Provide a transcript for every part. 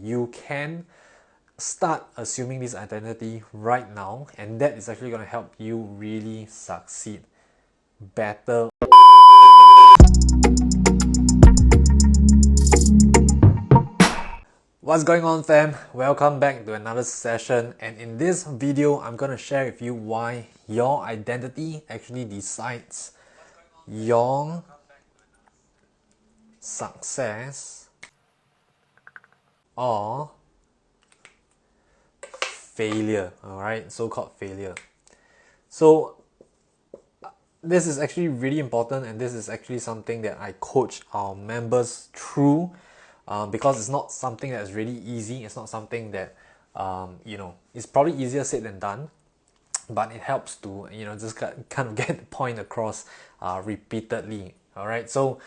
You can start assuming this identity right now, and that is actually going to help you really succeed better. What's going on, fam? Welcome back to another session, and in this video I'm going to share with you why your identity actually decides your success or failure. Alright, so-called failure. So this is actually really important, and this is actually something that I coach our members through, because it's not something that's really easy. It's not something that it's probably easier said than done, but it helps to just kind of get the point across repeatedly. All right, so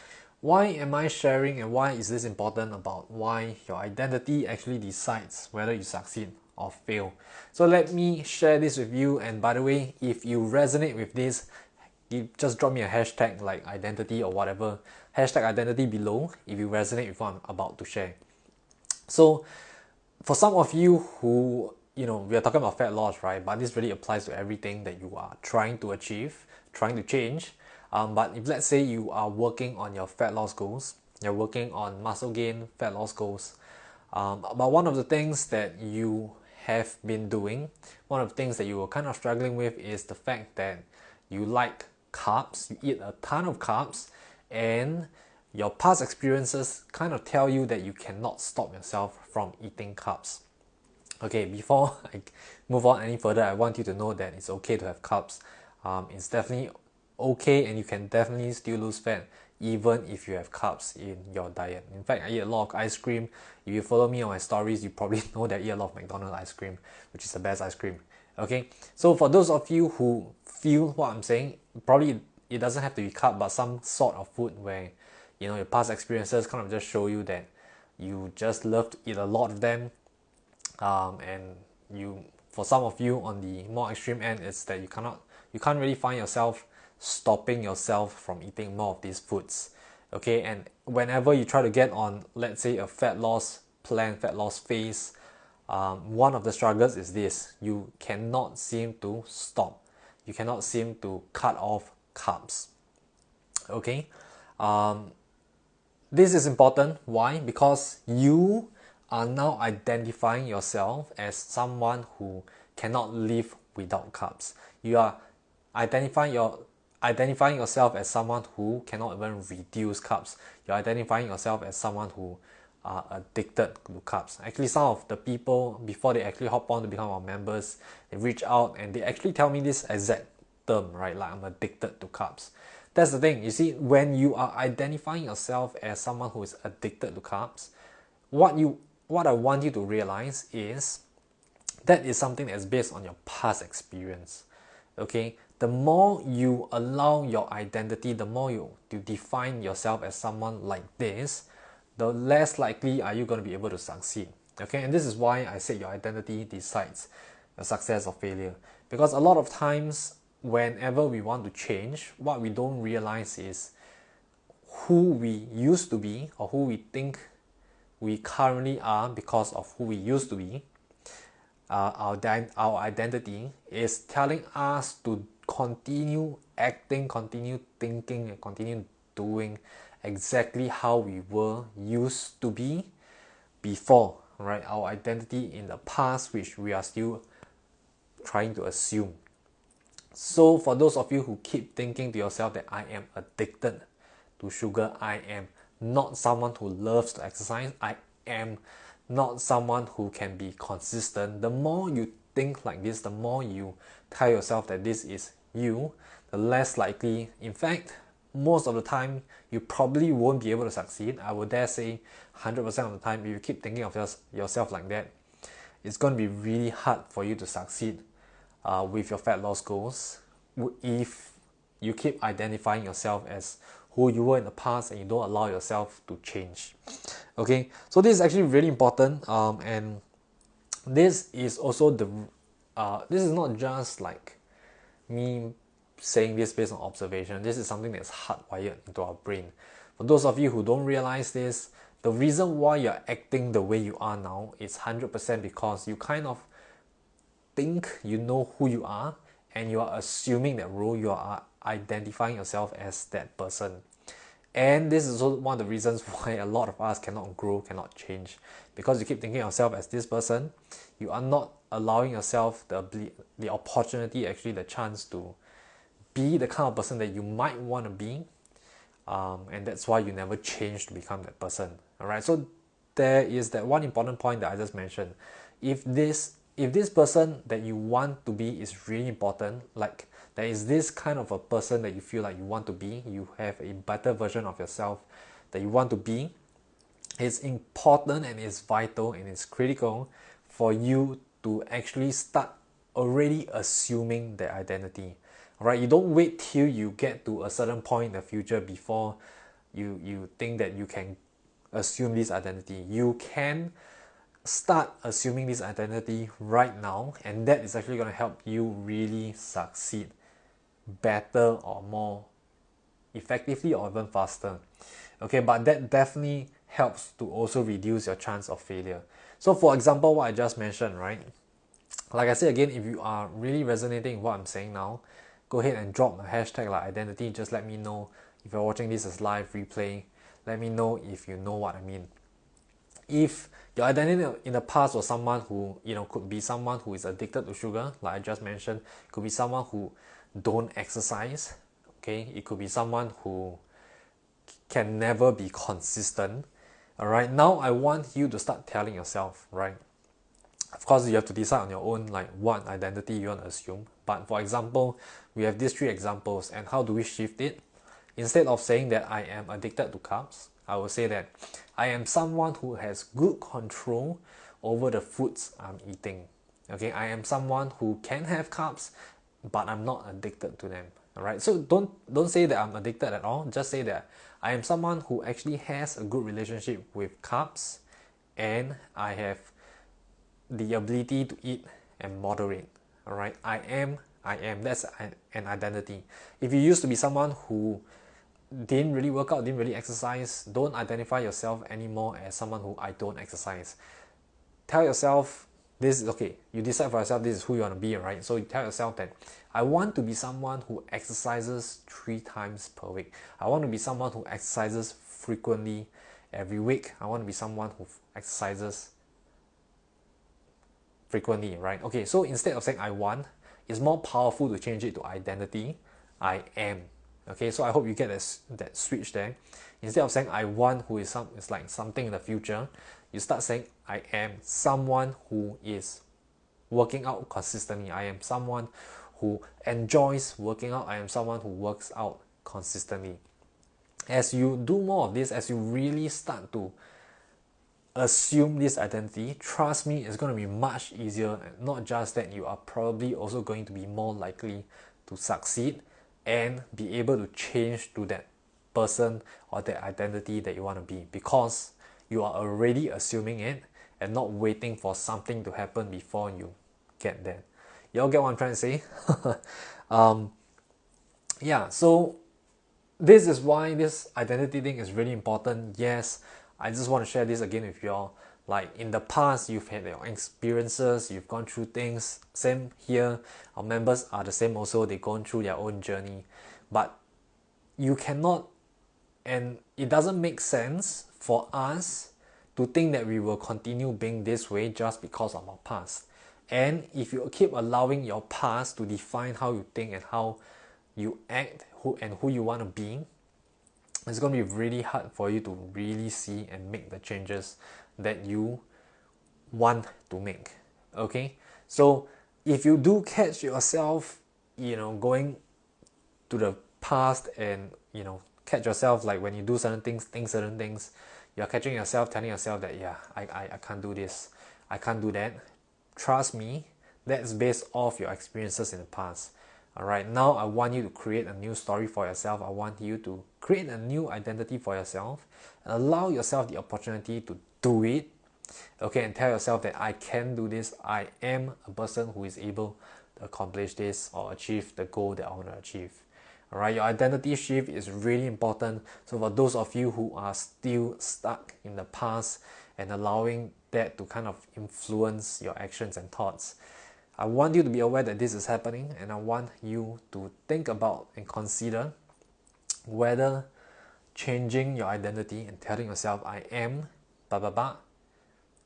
why am I sharing, and why is this important about why your identity actually decides whether you succeed or fail? So let me share this with you. And by the way, if you resonate with this, you just drop me a hashtag like identity or whatever, hashtag identity below if you resonate with what I'm about to share. So for some of you who, we are talking about fat loss, right? But this really applies to everything that you are trying to achieve, trying to change. But if let's say you are working on your fat loss goals, you're working on muscle gain, fat loss goals, but one of the things that you have been doing, one of the things that you were kind of struggling with is the fact that you like carbs, you eat a ton of carbs, and your past experiences kind of tell you that you cannot stop yourself from eating carbs. Okay, before I move on any further, I want you to know that it's okay to have carbs. It's definitely okay, and you can definitely still lose fat even if you have carbs in your diet. In fact, I eat a lot of ice cream. If you follow me on my stories, you probably know that I eat a lot of McDonald's ice cream, which is the best ice cream. Okay, so for those of you who feel what I'm saying, probably it doesn't have to be carb, but some sort of food where your past experiences kind of just show you that you just love to eat a lot of them, and for some of you on the more extreme end, it's that you can't really find yourself stopping yourself from eating more of these foods. Okay, and whenever you try to get on, let's say, a fat loss plan, fat loss phase, one of the struggles is this: you cannot seem to stop. You cannot seem to cut off carbs. Okay, this is important. Why? Because you are now identifying yourself as someone who cannot live without carbs. You are identifying yourself as someone who cannot even reduce carbs. You're identifying yourself as someone who are addicted to carbs. Actually, some of the people, before they actually hop on to become our members, they reach out and they actually tell me this exact term, right? Like, I'm addicted to carbs. That's the thing. You see, when you are identifying yourself as someone who is addicted to carbs, what I want you to realize is that is something that's based on your past experience. Okay, the more you allow your identity, the more you define yourself as someone like this, the less likely are you going to be able to succeed. Okay, and this is why I said your identity decides your success or failure. Because a lot of times, whenever we want to change, what we don't realize is who we used to be, or who we think we currently are because of who we used to be. Our identity is telling us to continue acting, continue thinking, and continue doing exactly how we were used to be before, right? Our identity in the past, which we are still trying to assume. So for those of you who keep thinking to yourself that I am addicted to sugar, I am not someone who loves to exercise, I am not someone who can be consistent, the more you think like this, the more you tell yourself that this is you, the less likely, in fact, most of the time, you probably won't be able to succeed. I would dare say 100% of the time, if you keep thinking of yourself like that, it's going to be really hard for you to succeed with your fat loss goals if you keep identifying yourself as who you were in the past and you don't allow yourself to change. Okay, so this is actually really important, and this is also this is not just like me saying this based on observation. This is something that's hardwired into our brain. For those of you who don't realize this, the reason why you're acting the way you are now is 100% because you kind of think you know who you are, and you are assuming that role, you are identifying yourself as that person. And this is also one of the reasons why a lot of us cannot grow, cannot change, because you keep thinking yourself as this person. You are not allowing yourself the opportunity, actually the chance to be the kind of person that you might want to be, and that's why you never change to become that person. All right, so there is that one important point that I just mentioned. If this person that you want to be is really important, like there is this kind of a person that you feel like you want to be, you have a better version of yourself that you want to be, it's important and it's vital and it's critical for you to actually start already assuming the identity. All right, you don't wait till you get to a certain point in the future before you think that you can assume this identity. You can start assuming this identity right now, and that is actually going to help you really succeed better or more effectively or even faster. Okay, but that definitely helps to also reduce your chance of failure. So for example, what I just mentioned, right? Like I said again, if you are really resonating with what I'm saying now, go ahead and drop a hashtag like identity. Just let me know if you're watching this as live replay. Let me know if you know what I mean. If your identity in the past was someone who, could be someone who is addicted to sugar, like I just mentioned, could be someone who don't exercise, okay? It could be someone who can never be consistent. All right, now I want you to start telling yourself, right? Of course, you have to decide on your own, like what identity you want to assume. But for example, we have these three examples, and how do we shift it? Instead of saying that I am addicted to carbs, I will say that I am someone who has good control over the foods I'm eating. Okay, I am someone who can have carbs, but I'm not addicted to them. All right, so don't say that I'm addicted at all. Just say that I am someone who actually has a good relationship with carbs, and I have the ability to eat and moderate. All right, I am. That's an identity. If you used to be someone who didn't really work out, didn't really exercise, don't identify yourself anymore as someone who I don't exercise. Tell yourself this is okay. You decide for yourself this is who you want to be, right? So you tell yourself that I want to be someone who exercises 3 times per week. I want to be someone who exercises frequently every week. I want to be someone who exercises frequently, right? Okay, so instead of saying I want, it's more powerful to change it to identity. I am. Okay, so I hope you get that switch there. Instead of saying I want, who is it's like something in the future, you start saying I am someone who is working out consistently. I am someone who enjoys working out. I am someone who works out consistently. As you do more of this, as you really start to assume this identity, trust me, it's going to be much easier. Not just that, you are probably also going to be more likely to succeed and be able to change to that person or that identity that you want to be, because you are already assuming it and not waiting for something to happen before you get there. Y'all get what I'm trying to say? Yeah, so this is why this identity thing is really important. Yes, I just want to share this again with y'all. Like in the past, you've had your experiences, you've gone through things. Same here, our members are the same also. They've gone through their own journey. But you cannot, and it doesn't make sense for us to think that we will continue being this way just because of our past. And if you keep allowing your past to define how you think and how you act, who you want to be, it's going to be really hard for you to really see and make the changes that you want to make. Okay, so if you do catch yourself, going to the past and catch yourself, like when you do certain things, you're catching yourself telling yourself that I can't do this, I can't do that. Trust me, that's based off your experiences in the past. All right, now I want you to create a new story for yourself. I want you to create a new identity for yourself and allow yourself the opportunity to do it. Okay, and tell yourself that I can do this. I am a person who is able to accomplish this or achieve the goal that I want to achieve. All right, your identity shift is really important. So for those of you who are still stuck in the past and allowing that to kind of influence your actions and thoughts, I want you to be aware that this is happening, and I want you to think about and consider whether changing your identity and telling yourself I am blah blah blah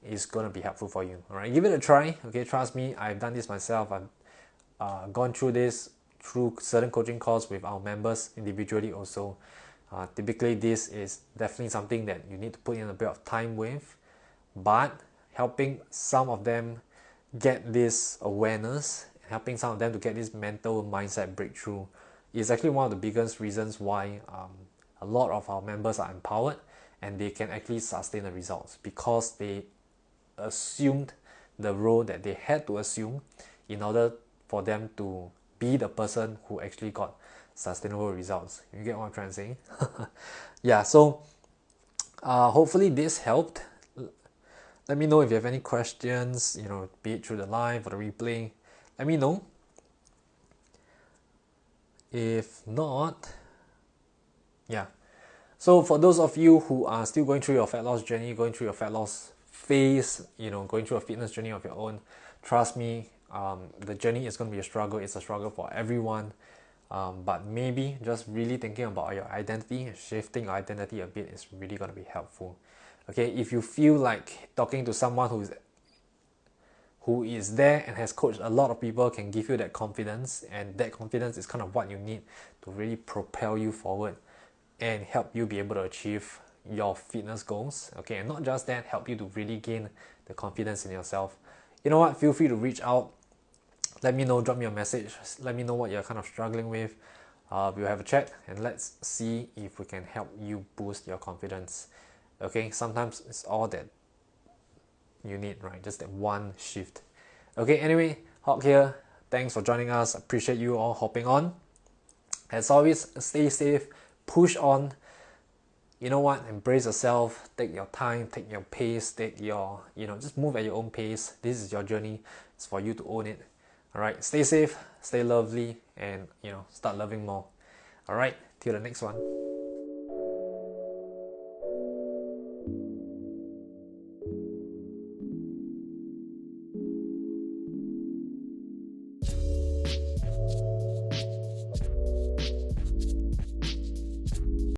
is going to be helpful for you. All right, give it a try. Okay, trust me, I've done this myself. I've gone through this through certain coaching calls with our members individually also. Typically this is definitely something that you need to put in a bit of time with, but helping some of them get this awareness, helping some of them to get this mental mindset breakthrough is actually one of the biggest reasons why a lot of our members are empowered and they can actually sustain the results, because they assumed the role that they had to assume in order for them to be the person who actually got sustainable results. You get what I'm trying to say? Yeah, so hopefully this helped. Let me know if you have any questions, be it through the live or the replay. Let me know. If not, yeah. So for those of you who are still going through your fat loss journey, going through your fat loss phase, going through a fitness journey of your own, trust me, the journey is going to be a struggle. It's a struggle for everyone. But maybe just really thinking about your identity, shifting your identity a bit is really going to be helpful. Okay, if you feel like talking to someone who is there and has coached a lot of people can give you that confidence, and that confidence is kind of what you need to really propel you forward and help you be able to achieve your fitness goals. Okay, and not just that, help you to really gain the confidence in yourself. You know what, feel free to reach out. Let me know, drop me a message, let me know what you're kind of struggling with. We'll have a chat and let's see if we can help you boost your confidence. Okay, sometimes it's all that you need, right? Just that one shift. Okay, anyway, Hock here. Thanks for joining us. Appreciate you all hopping on. As always, stay safe, push on. You know what? Embrace yourself. Take your time, take your pace, take your, just move at your own pace. This is your journey. It's for you to own it. All right, stay safe, stay lovely, and start loving more. All right, till the next one.